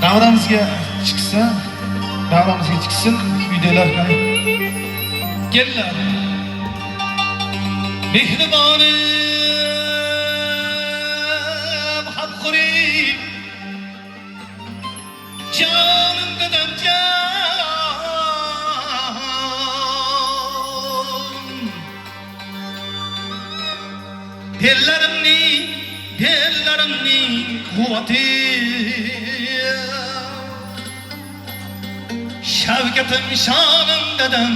davramizga chiqsa, davramizga chiqsin videolar qani. Kellar. Mehribonim hamxo'rim, jonim dadamjon. Bellarimning quvvati, Şevketim şanım dedem,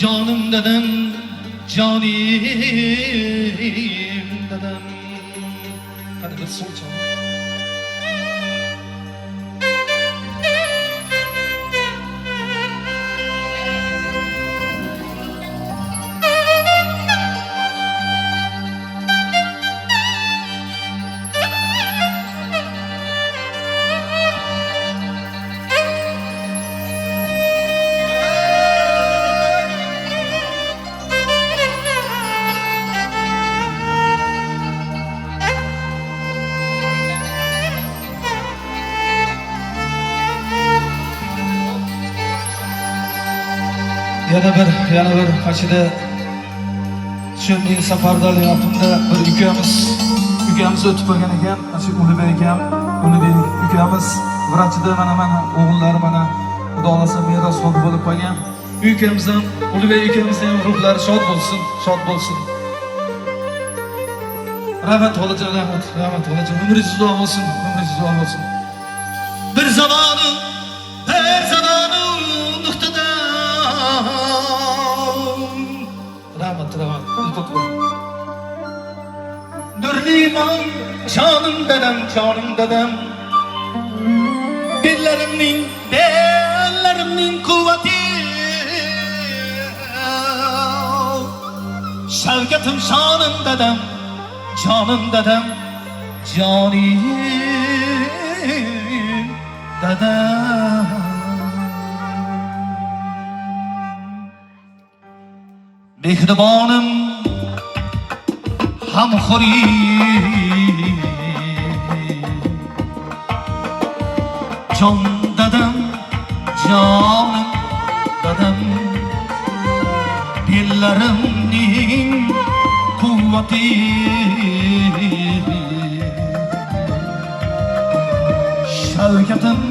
canım dedem, canim dedem. Hadi bir sol çal. Yana bir qaçida shu men safardolik vaqtimda bir ukamiz o'tib qolgan ekan. Shu Ulug'bek akam, Ulug'bek ukamiz vrachida mana o'g'illari mana Xudo xolasa merosxo'r bo'lib qolgan. Ukamiz ham, Ulug'bek ukamiz ham ruhlari shod bo'lsin, shod bo'lsin. Rahmat olajon, rahmat olajon. Umringiz uzoq bo'lsin, umringiz uzoq bo'lsin. Bir zamonu nuqtada Nurliman canım dedem, bellarimning quvvati, Şevketim şanım dedem, canım dedem, canim dedem. Mehribonim hamxo'rim, jon dadam, jonim dadam, bellarimning quvvati, Şevketim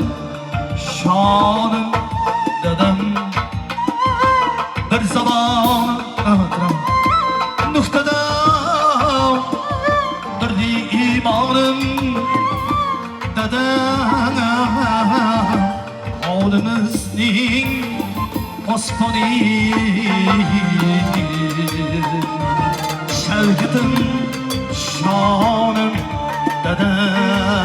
shonim dadam. Bir zaman nuqtada durdi imonim dadam, olimizning osmoni, Şevketim shonim dadam.